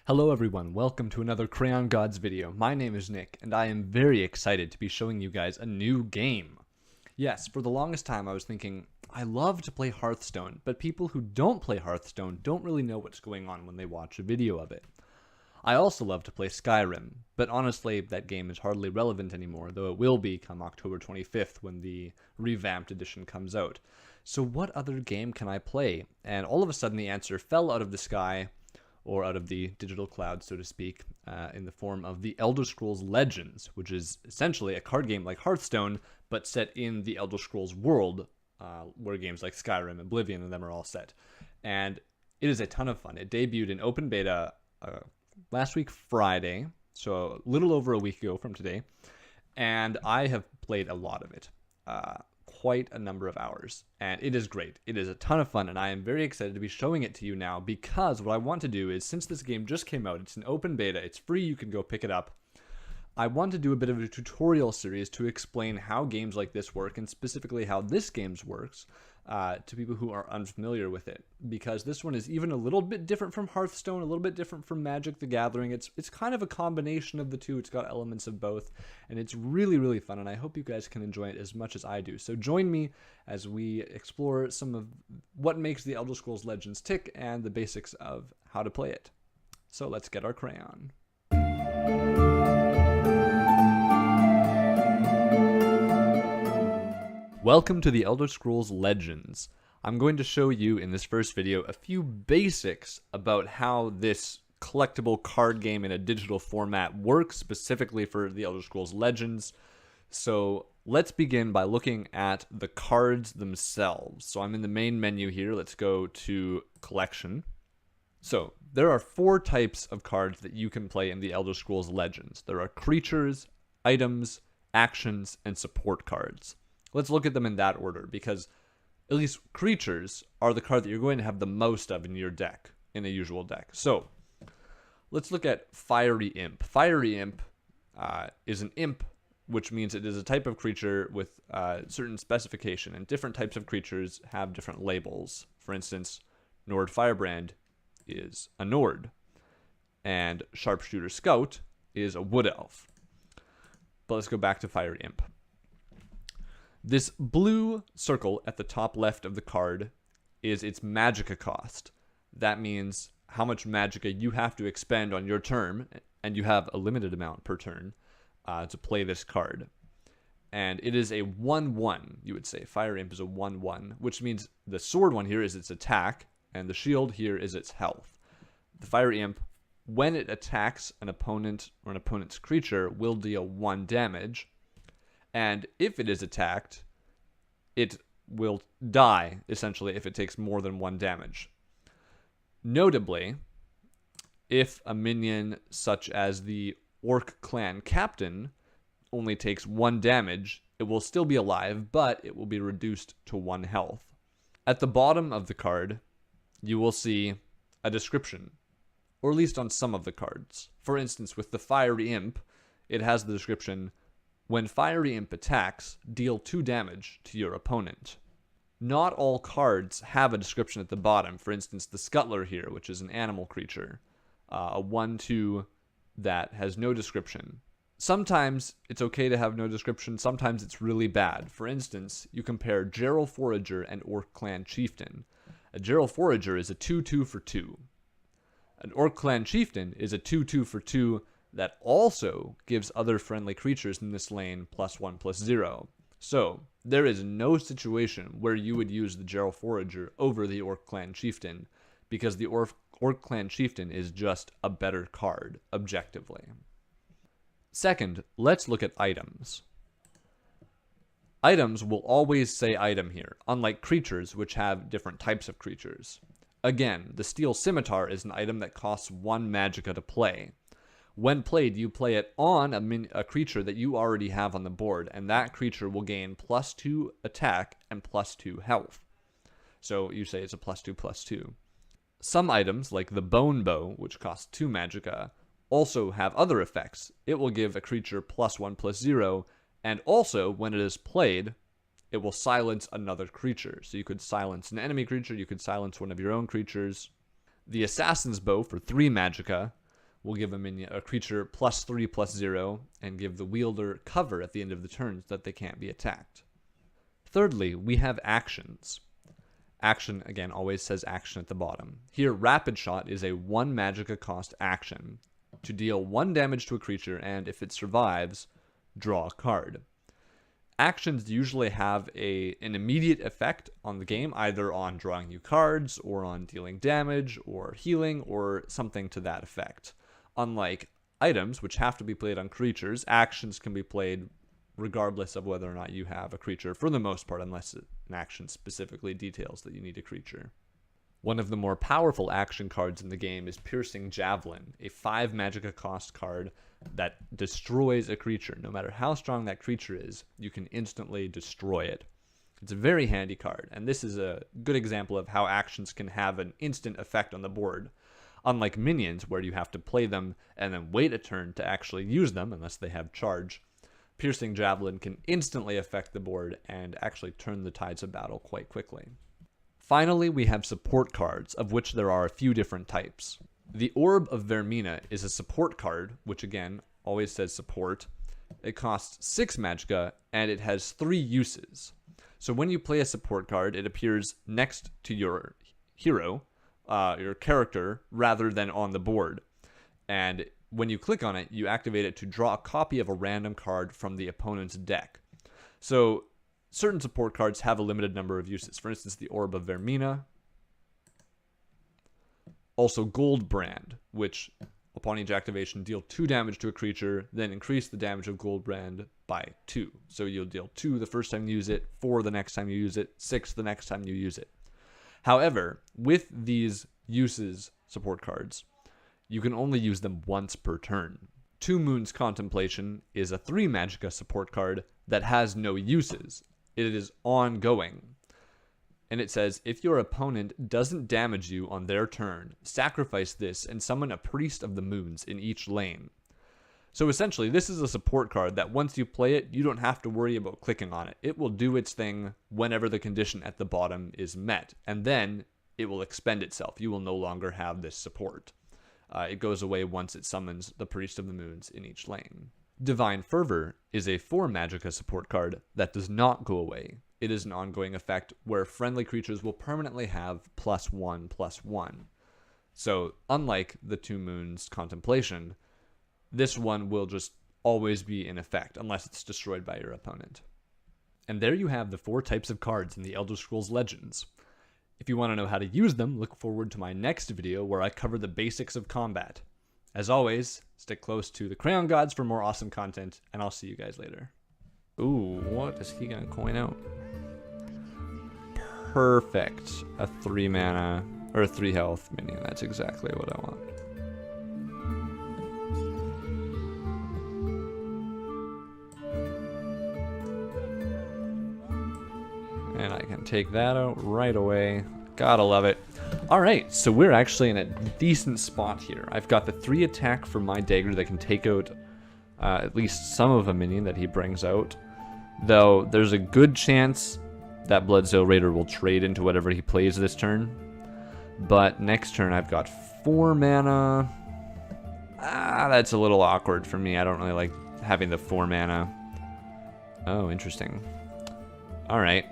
Hello everyone, welcome to another Crayon Gods video. My name is Nick, and I am very excited to be showing you guys a new game. Yes, for the longest time I was thinking, I love to play Hearthstone, but people who don't play Hearthstone don't really know what's going on when they watch a video of it. I also love to play Skyrim, but honestly that game is hardly relevant anymore, though it will be come October 25th when the revamped edition comes out. So what other game can I play? And all of a sudden the answer fell out of the sky, or out of the digital cloud, so to speak, in the form of the Elder Scrolls Legends, which is essentially a card game like Hearthstone, but set in the Elder Scrolls world, where games like Skyrim, Oblivion, and them are all set. And it is a ton of fun. It debuted in open beta last week Friday, so a little over a week ago from today, and I have played a lot of it. Quite a number of hours, and it is great. It is a ton of fun, and I am very excited to be showing it to you now, because what I want to do is, since this game just came out, it's an open beta, it's free, you can go pick it up. I want to do a bit of a tutorial series to explain how games like this work, and specifically how this game works, to people who are unfamiliar with it, because this one is even a little bit different from Hearthstone, a little bit different from Magic the Gathering. It's kind of a combination of the two. It's got elements of both, and it's really, really fun, and I hope you guys can enjoy it as much as I do. So join me as we explore some of what makes the Elder Scrolls Legends tick and the basics of how to play it. So let's get our crayon. Welcome to the Elder Scrolls Legends. I'm going to show you in this first video a few basics about how this collectible card game in a digital format works specifically for the Elder Scrolls Legends. So let's begin by looking at the cards themselves. So I'm in the main menu here. Let's go to Collection. So there are 4 types of cards that you can play in the Elder Scrolls Legends. There are creatures, items, actions, and support cards. Let's look at them in that order, because at least creatures are the card that you're going to have the most of in your deck, in a usual deck. So let's look at Fiery Imp. Fiery Imp is an imp, which means it is a type of creature with certain specification, and different types of creatures have different labels. For instance, Nord Firebrand is a Nord, and Sharpshooter Scout is a Wood Elf. But let's go back to Fiery Imp. This blue circle at the top left of the card is its magicka cost. That means how much magicka you have to expend on your turn, and you have a limited amount per turn to play this card. And it is a 1/1, you would say. Fire Imp is a 1/1, which means the sword one here is its attack, and the shield here is its health. The Fire Imp, when it attacks an opponent or an opponent's creature, will deal 1 damage. And if it is attacked, it will die, essentially, if it takes more than 1 damage. Notably, if a minion such as the Orc Clan Captain only takes 1 damage, it will still be alive, but it will be reduced to 1 health. At the bottom of the card, you will see a description, or at least on some of the cards. For instance, with the Fiery Imp, it has the description, when Fiery Imp attacks, deal 2 damage to your opponent. Not all cards have a description at the bottom. For instance, the Scuttler here, which is an animal creature, a 1/2 that has no description. Sometimes it's okay to have no description, sometimes it's really bad. For instance, you compare Gerald Forager and Orc Clan Chieftain. A Gerald Forager is a 2/2 for 2. An Orc Clan Chieftain is a 2/2 for 2 that also gives other friendly creatures in this lane +1/+0. So there is no situation where you would use the Gerald Forager over the Orc Clan Chieftain, because the Orc Clan Chieftain is just a better card, objectively. Second, let's look at items. Items will always say item here, unlike creatures, which have different types of creatures. Again, the Steel Scimitar is an item that costs 1 magicka to play. When played, you play it on a creature that you already have on the board, and that creature will gain +2 attack and +2 health. So you say it's a +2/+2. Some items, like the Bone Bow, which costs 2 magicka, also have other effects. It will give a creature +1/+0, and also, when it is played, it will silence another creature. So you could silence an enemy creature, you could silence one of your own creatures. The Assassin's Bow for 3 magicka will give a creature +3/+0 and give the wielder cover at the end of the turn so that they can't be attacked. Thirdly, we have actions. Action, again, always says action at the bottom. Here, Rapid Shot is a 1 magicka cost action to deal 1 damage to a creature, and if it survives, draw a card. Actions usually have an immediate effect on the game, either on drawing you cards, or on dealing damage, or healing, or something to that effect. Unlike items, which have to be played on creatures, actions can be played regardless of whether or not you have a creature, for the most part, unless an action specifically details that you need a creature. One of the more powerful action cards in the game is Piercing Javelin, a 5 magicka cost card that destroys a creature. No matter how strong that creature is, you can instantly destroy it. It's a very handy card, and this is a good example of how actions can have an instant effect on the board. Unlike minions, where you have to play them and then wait a turn to actually use them, unless they have charge, Piercing Javelin can instantly affect the board and actually turn the tides of battle quite quickly. Finally, we have support cards, of which there are a few different types. The Orb of Vermina is a support card, which again, always says support. It costs 6 magicka, and it has 3 uses. So when you play a support card, it appears next to your hero, your character, rather than on the board. And when you click on it, you activate it to draw a copy of a random card from the opponent's deck. So certain support cards have a limited number of uses. For instance, the Orb of Vermina. Also Goldbrand, which upon each activation deal 2 damage to a creature, then increase the damage of Goldbrand by 2. So you'll deal 2 the first time you use it, 4 the next time you use it, 6 the next time you use it. However, with these uses support cards, you can only use them once per turn. Two Moons Contemplation is a 3 magicka support card that has no uses. It is ongoing. And it says, if your opponent doesn't damage you on their turn, sacrifice this and summon a Priest of the Moons in each lane. So essentially, this is a support card that once you play it, you don't have to worry about clicking on it. It will do its thing whenever the condition at the bottom is met, and then it will expend itself. You will no longer have this support. It goes away once it summons the Priest of the Moons in each lane. Divine Fervor is a 4 magicka support card that does not go away. It is an ongoing effect where friendly creatures will permanently have +1/+1. So unlike the Two Moons Contemplation, this one will just always be in effect unless it's destroyed by your opponent. And there you have the 4 types of cards in the Elder Scrolls Legends. If you want to know how to use them, look forward to my next video where I cover the basics of combat. As always, stick close to the Crayon Gods for more awesome content, and I'll see you guys later. Ooh, what is he gonna coin out? Perfect. A 3 mana, or a 3 health minion. That's exactly what I want. And I can take that out right away. Gotta love it. Alright, so we're actually in a decent spot here. I've got the 3 attack for my dagger that can take out at least some of a minion that he brings out. Though, there's a good chance that Bloodsail Raider will trade into whatever he plays this turn. But next turn I've got 4 mana. That's a little awkward for me. I don't really like having the 4 mana. Oh, interesting. Alright.